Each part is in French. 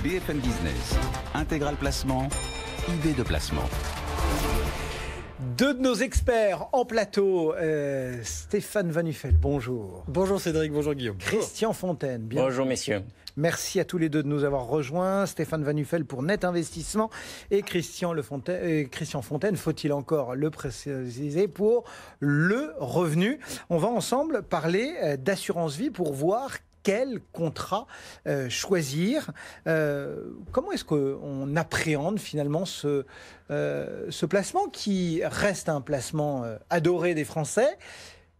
BFM Business, Intégral Placement, idée de placement. Deux de nos experts en plateau, Stéphane Van Nuffel, bonjour. Bonjour Cédric, bonjour Guillaume. Christian Fontaine, bien. Bonjour messieurs. Merci à tous les deux de nous avoir rejoints. Stéphane Van Nuffel pour Net Investissement et Christian Fontaine, faut-il encore le préciser, pour le revenu. On va ensemble parler d'assurance vie pour voir quel contrat choisir. Comment est-ce qu'on appréhende finalement ce placement qui reste un placement adoré des Français?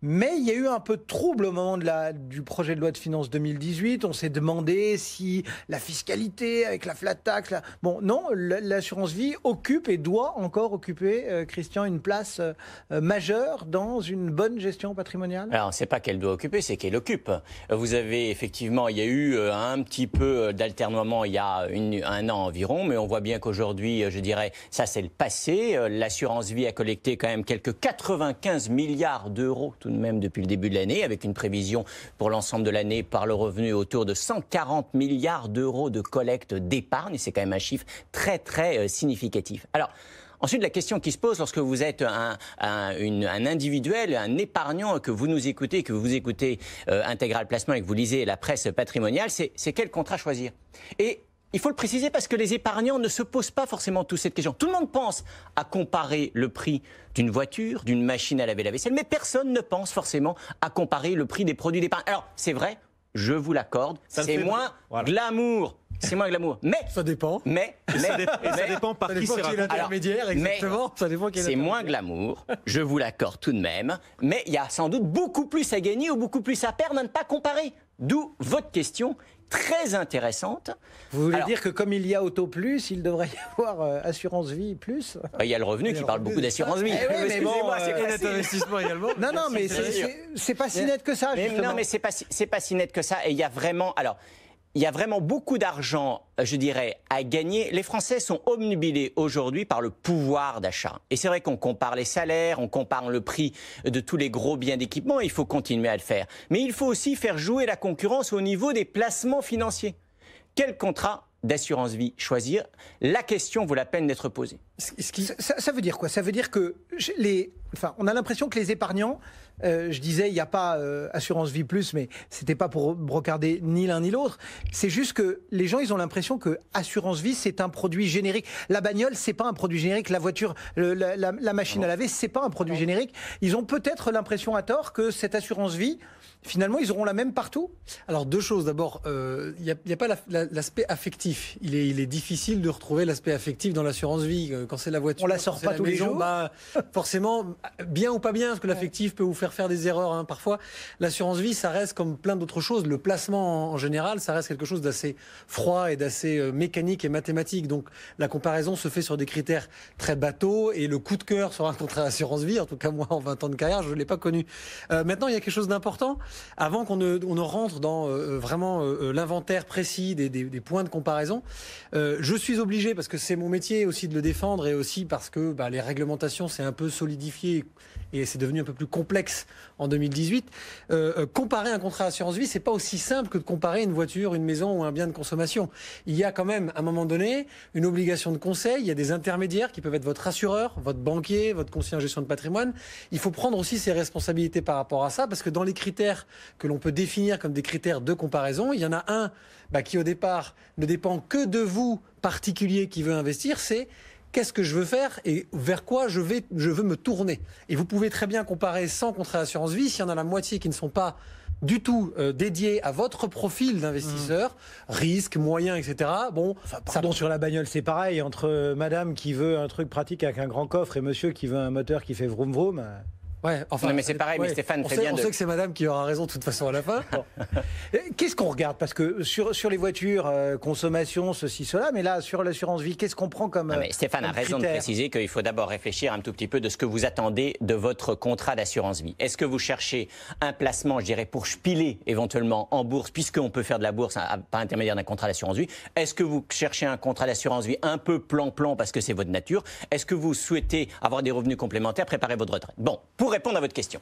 Mais il y a eu un peu de trouble au moment du projet de loi de finances 2018. On s'est demandé si la fiscalité avec la flat tax... Bon, non, l'assurance vie occupe et doit encore occuper, Christian, une place majeure dans une bonne gestion patrimoniale. Alors, c'est pas qu'elle doit occuper, c'est qu'elle occupe. Vous avez effectivement, il y a eu un petit peu d'alternement il y a un an environ, mais on voit bien qu'aujourd'hui, je dirais, ça c'est le passé. L'assurance vie a collecté quand même quelques 95 milliards d'euros tout de même depuis le début de l'année, avec une prévision pour l'ensemble de l'année par le revenu autour de 140 milliards d'euros de collecte d'épargne. C'est quand même un chiffre très très significatif. Alors, ensuite, la question qui se pose lorsque vous êtes un individuel, un épargnant, que vous nous écoutez, que vous écoutez Intégral Placement et que vous lisez la presse patrimoniale, c'est quel contrat choisir? Et il faut le préciser parce que les épargnants ne se posent pas forcément tous cette question. Tout le monde pense à comparer le prix d'une voiture, d'une machine à laver la vaisselle, mais personne ne pense forcément à comparer le prix des produits d'épargne. Alors, c'est vrai, je vous l'accorde, c'est moins glamour. C'est moins glamour. Mais ça dépend. Ça dépend par qui c'est l'intermédiaire, exactement. Ça dépend qui est c'est moins glamour, je vous l'accorde tout de même. Mais il y a sans doute beaucoup plus à gagner ou beaucoup plus à perdre à ne pas comparer. D'où votre question très intéressante. Vous voulez dire que comme il y a Auto Plus, il devrait y avoir Assurance Vie Plus? Il y a le revenu qui parle beaucoup d'assurance vie. Eh oui, mais bon, c'est Net Investissement également. Non, mais c'est pas si net que ça. Non, mais c'est pas si net que ça. Et il y a vraiment beaucoup d'argent, je dirais, à gagner. Les Français sont obnubilés aujourd'hui par le pouvoir d'achat. Et c'est vrai qu'on compare les salaires, on compare le prix de tous les gros biens d'équipement, et il faut continuer à le faire. Mais il faut aussi faire jouer la concurrence au niveau des placements financiers. Quel contrat d'assurance vie choisir? La question vaut la peine d'être posée. Ça veut dire quoi? Ça veut dire que on a l'impression que les épargnants, je disais, il n'y a pas Assurance Vie Plus, mais c'était pas pour brocarder ni l'un ni l'autre. C'est juste que les gens, ils ont l'impression que Assurance Vie, c'est un produit générique. La bagnole, c'est pas un produit générique. La voiture, la machine à laver, c'est pas un produit générique. Ils ont peut-être l'impression à tort que cette Assurance Vie, finalement, ils auront la même partout. Alors, deux choses. D'abord, il n'y a pas l'aspect affectif. Il est difficile de retrouver l'aspect affectif dans l'assurance vie. Quand c'est la voiture, on la sort pas tous les jours. Forcément, bien ou pas bien, parce que l'affectif peut vous faire des erreurs. Parfois, l'assurance vie, ça reste comme plein d'autres choses. Le placement, en général, ça reste quelque chose d'assez froid et d'assez mécanique et mathématique. Donc, la comparaison se fait sur des critères très bateaux. Et le coup de cœur sur un contrat d'assurance vie, en tout cas moi, en 20 ans de carrière, je ne l'ai pas connu. Maintenant, il y a quelque chose d'important. Avant qu'on ne rentre dans vraiment l'inventaire précis des points de comparaison, je suis obligé, parce que c'est mon métier aussi de le défendre, et aussi parce que les réglementations s'est un peu solidifié et c'est devenu un peu plus complexe en 2018. Comparer un contrat d'assurance vie, c'est pas aussi simple que de comparer une voiture, une maison ou un bien de consommation. Il y a quand même, à un moment donné, une obligation de conseil. Il y a des intermédiaires qui peuvent être votre assureur, votre banquier, votre conseiller en gestion de patrimoine. Il faut prendre aussi ses responsabilités par rapport à ça, parce que dans les critères que l'on peut définir comme des critères de comparaison, il y en a un qui, au départ, ne dépend que de vous, particulier qui veut investir, c'est qu'est-ce que je veux faire et vers quoi je veux me tourner. Et vous pouvez très bien comparer 100 contrats d'assurance vie, s'il y en a la moitié qui ne sont pas du tout dédiés à votre profil d'investisseur, risque, moyen, etc. Bon, sur la bagnole, c'est pareil, entre madame qui veut un truc pratique avec un grand coffre et monsieur qui veut un moteur qui fait vroom vroom. Ouais, enfin, non, mais c'est pareil, mais Stéphane fait bien on sait que c'est madame qui aura raison de toute façon à la fin. Bon. Qu'est-ce qu'on regarde? Parce que sur les voitures, consommation, ceci, cela, mais là, sur l'assurance vie, qu'est-ce qu'on prend comme mais Stéphane a raison de préciser qu'il faut d'abord réfléchir un tout petit peu de ce que vous attendez de votre contrat d'assurance vie. Est-ce que vous cherchez un placement, je dirais, pour spiler éventuellement en bourse, puisqu'on peut faire de la bourse par intermédiaire d'un contrat d'assurance vie? Est-ce que vous cherchez un contrat d'assurance vie un peu plan-plan parce que c'est votre nature? Est-ce que vous souhaitez avoir des revenus complémentaires, préparer votre retraite? Bon, pour répondre à votre question,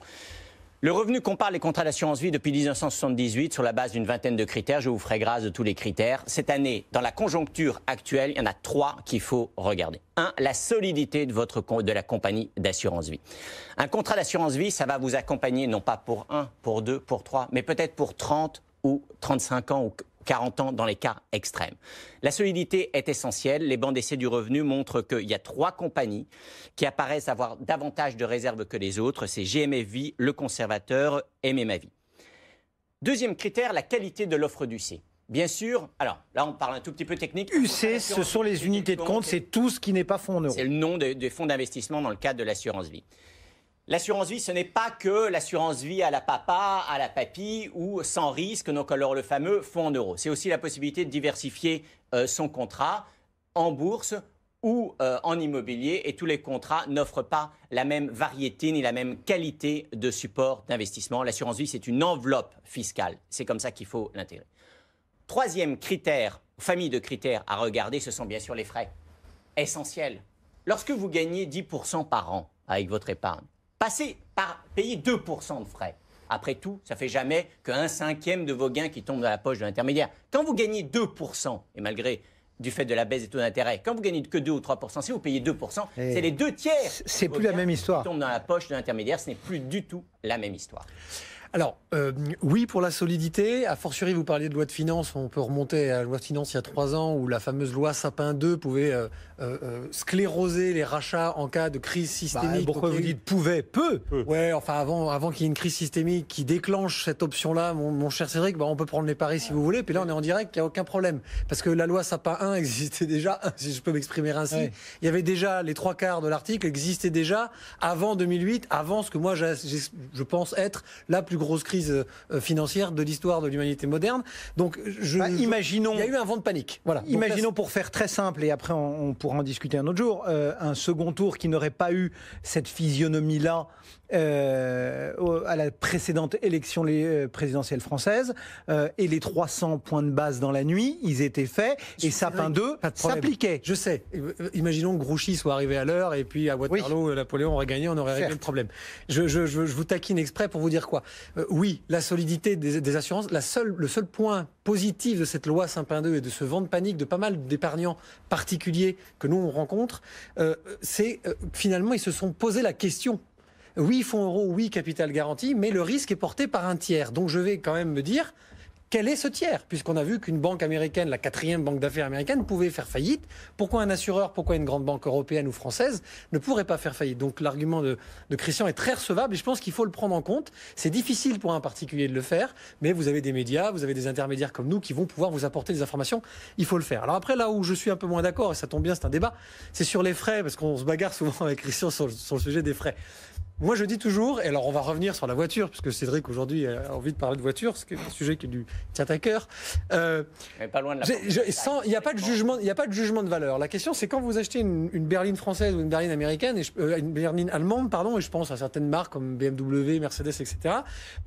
Le revenu compare les contrats d'assurance vie depuis 1978 sur la base d'une vingtaine de critères. Je vous ferai grâce de tous les critères. Cette année, dans la conjoncture actuelle, il y en a 3 qu'il faut regarder. 1, la solidité de la compagnie d'assurance vie. Un contrat d'assurance vie, ça va vous accompagner non pas pour 1, pour 2, pour 3, mais peut-être pour 30 ou 35 ans ou 40 ans dans les cas extrêmes. La solidité est essentielle. Les bancs d'essai du revenu montrent qu'il y a 3 compagnies qui apparaissent avoir davantage de réserves que les autres. C'est GMF Vie, Le Conservateur et Même Avis. Deuxième critère, la qualité de l'offre d'UC. Bien sûr, alors là on parle un tout petit peu technique. UC, ce sont les unités de compte, c'est tout ce qui n'est pas fonds en euros. C'est le nom des fonds d'investissement dans le cadre de l'assurance vie. L'assurance vie, ce n'est pas que l'assurance vie à la papa, à la papy ou sans risque, donc alors le fameux fonds en euros. C'est aussi la possibilité de diversifier son contrat en bourse ou en immobilier, et tous les contrats n'offrent pas la même variété ni la même qualité de support d'investissement. L'assurance vie, c'est une enveloppe fiscale. C'est comme ça qu'il faut l'intégrer. Troisième critère, famille de critères à regarder, ce sont bien sûr les frais essentiels. Lorsque vous gagnez 10% par an avec votre épargne, passez par payer 2% de frais. Après tout, ça ne fait jamais qu'un cinquième de vos gains qui tombent dans la poche de l'intermédiaire. Quand vous gagnez 2%, et malgré du fait de la baisse des taux d'intérêt, quand vous gagnez que 2 ou 3%, si vous payez 2%, c'est les 2 tiers. C'est plus la même histoire. Qui tombent dans la poche de l'intermédiaire, ce n'est plus du tout la même histoire. Alors, oui, pour la solidité. A fortiori, vous parliez de loi de finances. On peut remonter à la loi de finances il y a 3 ans où la fameuse loi Sapin 2 pouvait scléroser les rachats en cas de crise systémique. Pourquoi vous dites pouvait? Peu. Ouais, enfin, avant qu'il y ait une crise systémique qui déclenche cette option-là, mon cher Cédric, on peut prendre les paris si vous voulez. Puis là, on est en direct, il n'y a aucun problème. Parce que la loi Sapin 1 existait déjà, si je peux m'exprimer ainsi. Ouais. Il y avait déjà, les 3/4 de l'article existaient déjà avant 2008, avant ce que moi, je pense être la plus grosse crise financière de l'histoire de l'humanité moderne. Donc, imaginons, il y a eu un vent de panique. Voilà. Imaginons, donc, pour faire très simple, et après on pourra en discuter un autre jour, un second tour qui n'aurait pas eu cette physionomie-là à la précédente élection présidentielle française, et les 300 points de base dans la nuit, ils étaient faits, et Sapin 2 s'appliquait. Je sais. Imaginons que Grouchy soit arrivé à l'heure, et puis à Waterloo, oui, Napoléon aurait gagné, on aurait réglé le problème. Je vous taquine exprès pour vous dire quoi. Oui, la solidité des assurances, le seul point positif de cette loi Sapin 2 et de ce vent de panique de pas mal d'épargnants particuliers que nous on rencontre, c'est finalement ils se sont posé la question. Oui, fonds euros, oui, capital garanti, mais le risque est porté par un tiers. Donc je vais quand même me dire, quel est ce tiers? Puisqu'on a vu qu'une banque américaine, la 4e banque d'affaires américaine, pouvait faire faillite. Pourquoi un assureur, pourquoi une grande banque européenne ou française ne pourrait pas faire faillite? Donc l'argument de Christian est très recevable et je pense qu'il faut le prendre en compte. C'est difficile pour un particulier de le faire, mais vous avez des médias, vous avez des intermédiaires comme nous qui vont pouvoir vous apporter des informations. Il faut le faire. Alors après, là où je suis un peu moins d'accord, et ça tombe bien, c'est un débat, c'est sur les frais, parce qu'on se bagarre souvent avec Christian sur le sujet des frais. Moi, je dis toujours, et alors on va revenir sur la voiture, puisque Cédric aujourd'hui a envie de parler de voiture, c'est un sujet qui lui tient à cœur. Mais pas loin de la il n'y a pas de jugement, il n'y a pas de jugement de valeur. La question, c'est quand vous achetez une berline française ou une berline américaine, une berline allemande, pardon, et je pense à certaines marques comme BMW, Mercedes, etc.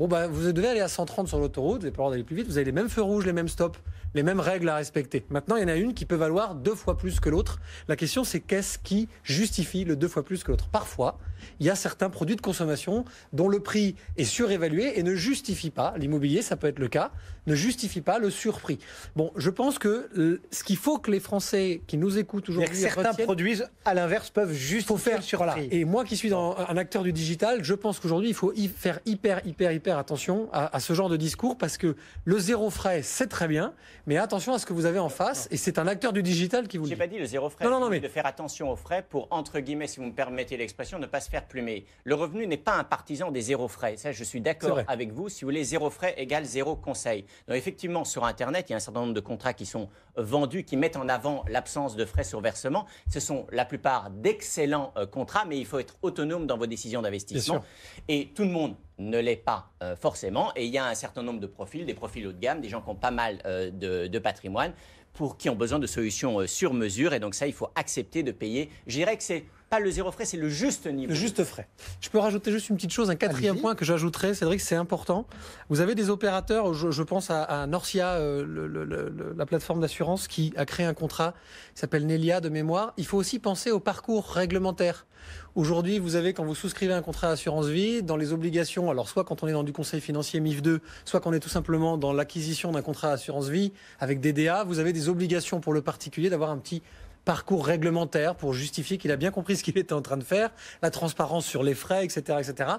Bon, vous devez aller à 130 sur l'autoroute, vous n'avez pas le droit d'aller plus vite, vous avez les mêmes feux rouges, les mêmes stops, les mêmes règles à respecter. Maintenant, il y en a une qui peut valoir 2 fois plus que l'autre. La question, c'est qu'est-ce qui justifie le 2 fois plus que l'autre? Parfois, il y a certains produits de consommation dont le prix est surévalué et ne justifie pas, l'immobilier, ça peut être le cas, ne justifie pas le surprix. Bon, je pense que ce qu'il faut que les Français qui nous écoutent aujourd'hui certains produits, à l'inverse, peuvent justifier le surprix. Voilà. Et moi qui suis un acteur du digital, je pense qu'aujourd'hui, il faut faire hyper attention à ce genre de discours parce que le zéro frais, c'est très bien, mais attention à ce que vous avez en face et c'est un acteur du digital qui vous le dit. J'ai pas dit le zéro frais, mais de faire attention aux frais pour, entre guillemets, si vous me permettez l'expression, ne pas se faire plumer. Le revenu n'est pas un partisan des zéro frais. Ça, je suis d'accord avec vous. Si vous voulez, zéro frais égale zéro conseil. Donc, effectivement, sur Internet, il y a un certain nombre de contrats qui sont vendus, qui mettent en avant l'absence de frais sur versement. Ce sont la plupart d'excellents contrats, mais il faut être autonome dans vos décisions d'investissement. Et tout le monde ne l'est pas forcément. Et il y a un certain nombre de profils, des profils haut de gamme, des gens qui ont pas mal de patrimoine, pour qui ont besoin de solutions sur mesure. Et donc ça, il faut accepter de payer. Je dirais que c'est pas le zéro frais, c'est le juste niveau. Le juste frais. Je peux rajouter juste une petite chose, un quatrième point que j'ajouterais, Cédric, c'est important. Vous avez des opérateurs, je pense à Norcia, la plateforme d'assurance qui a créé un contrat qui s'appelle Nelia de mémoire. Il faut aussi penser au parcours réglementaire. Aujourd'hui, vous avez, quand vous souscrivez un contrat d'assurance vie, dans les obligations, alors soit quand on est dans du conseil financier MIF 2, soit quand on est tout simplement dans l'acquisition d'un contrat d'assurance vie avec DDA, vous avez des obligations pour le particulier d'avoir un petit parcours réglementaire pour justifier qu'il a bien compris ce qu'il était en train de faire, la transparence sur les frais, etc., etc.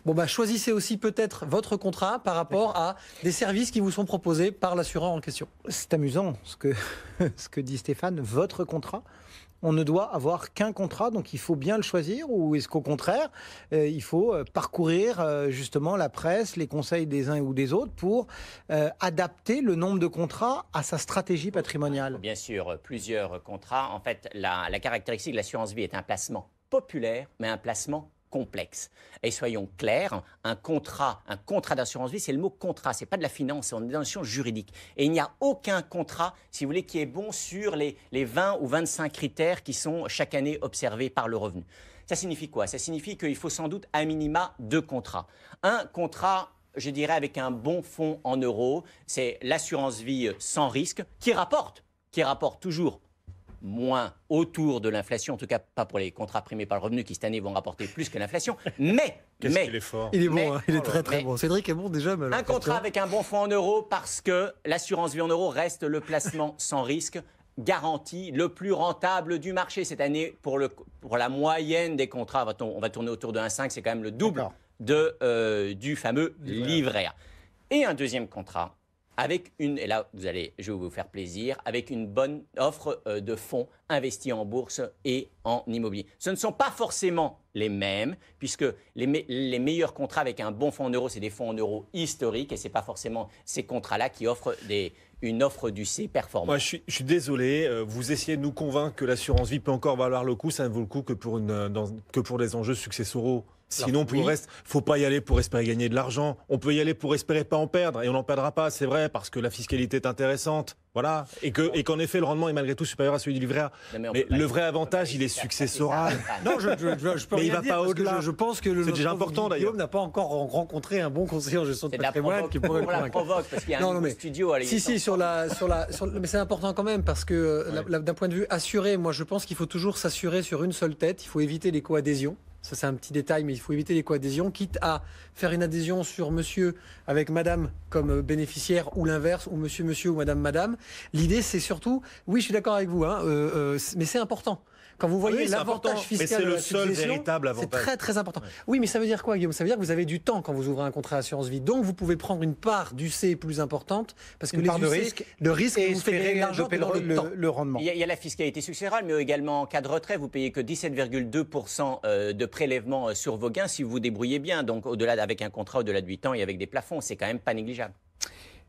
Bon, choisissez aussi peut-être votre contrat par rapport à des services qui vous sont proposés par l'assureur en question. C'est amusant ce que dit Stéphane, votre contrat. On ne doit avoir qu'un contrat, donc il faut bien le choisir, ou est-ce qu'au contraire, il faut parcourir justement la presse, les conseils des uns ou des autres pour adapter le nombre de contrats à sa stratégie patrimoniale? Bien sûr, plusieurs contrats. En fait, la caractéristique de l'assurance vie est un placement populaire, mais un placement complexe. Et soyons clairs, un contrat d'assurance vie, c'est le mot contrat, c'est pas de la finance, on est dans une notion juridique. Et il n'y a aucun contrat, si vous voulez, qui est bon sur les 20 ou 25 critères qui sont chaque année observés par le revenu. Ça signifie quoi? Ça signifie qu'il faut sans doute à minima 2 contrats. Un contrat, je dirais, avec un bon fonds en euros, c'est l'assurance vie sans risque, qui rapporte toujours moins autour de l'inflation, en tout cas pas pour les contrats primés par le revenu qui cette année vont rapporter plus que l'inflation, mais il est fort. Il est bon, il est très bon. Cédric est bon déjà. Un contrat avec un bon fonds en euros parce que l'assurance vie en euros reste le placement sans risque garanti le plus rentable du marché cette année. Pour la moyenne des contrats, on va tourner autour de 1,5, c'est quand même le double du fameux livret A. Et un deuxième contrat avec et là je vais vous faire plaisir, avec une bonne offre de fonds investis en bourse et en immobilier. Ce ne sont pas forcément les mêmes, puisque les meilleurs contrats avec un bon fonds en euros, c'est des fonds en euros historiques, et ce n'est pas forcément ces contrats-là qui offrent une offre du C performante. Moi, je suis désolé, vous essayez de nous convaincre que l'assurance vie peut encore valoir le coup, ça ne vaut le coup que pour des enjeux successoraux. Sinon, pour le reste, faut pas y aller pour espérer gagner de l'argent. On peut y aller pour espérer pas en perdre, et on n'en perdra pas, c'est vrai, parce que la fiscalité est intéressante. Voilà. Et qu'en effet, le rendement est malgré tout supérieur à celui du livret A. Mais le vrai avantage, il est successoral. Non, je peux mais il rien va dire pas parce au-delà. que je pense que c'est déjà important d'ailleurs. Guillaume n'a pas encore rencontré un bon conseiller en gestion de patrimoine qui pourrait le convaincre. Provoque parce qu'il y a un studio à mais c'est important quand même parce que d'un point de vue assuré, moi je pense qu'il faut toujours s'assurer sur une seule tête. Il faut éviter les coadhésions. Ça, c'est un petit détail, mais il faut éviter les coadhésions, quitte à faire une adhésion sur monsieur avec madame comme bénéficiaire ou l'inverse, ou monsieur ou madame. L'idée, c'est surtout, oui, je suis d'accord avec vous, mais c'est important. Quand vous voyez l'avantage fiscal, mais c'est le seul véritable avantage. C'est très très important. Oui, mais ça veut dire quoi, Guillaume? Ça veut dire que vous avez du temps quand vous ouvrez un contrat d'assurance vie. Donc vous pouvez prendre une part du C plus importante parce que une part de risque, et vous fait gagner l'argent pendant le rendement. Il y a la fiscalité successorale, mais également en cas de retrait, vous payez que 17,2% de prélèvement sur vos gains si vous vous débrouillez bien. Donc avec un contrat au-delà de 8 ans et avec des plafonds, c'est quand même pas négligeable.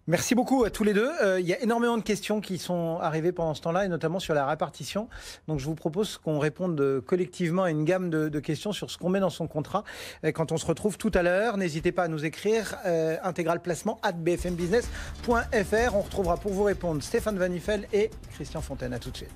Merci beaucoup à tous les deux. Il y a énormément de questions qui sont arrivées pendant ce temps-là, et notamment sur la répartition. Donc je vous propose qu'on réponde collectivement à une gamme de questions sur ce qu'on met dans son contrat. Quand on se retrouve tout à l'heure, n'hésitez pas à nous écrire intégralplacement@bfmbusiness.fr. On retrouvera pour vous répondre Stéphane Van Nuffel et Christian Fontaine. À tout de suite.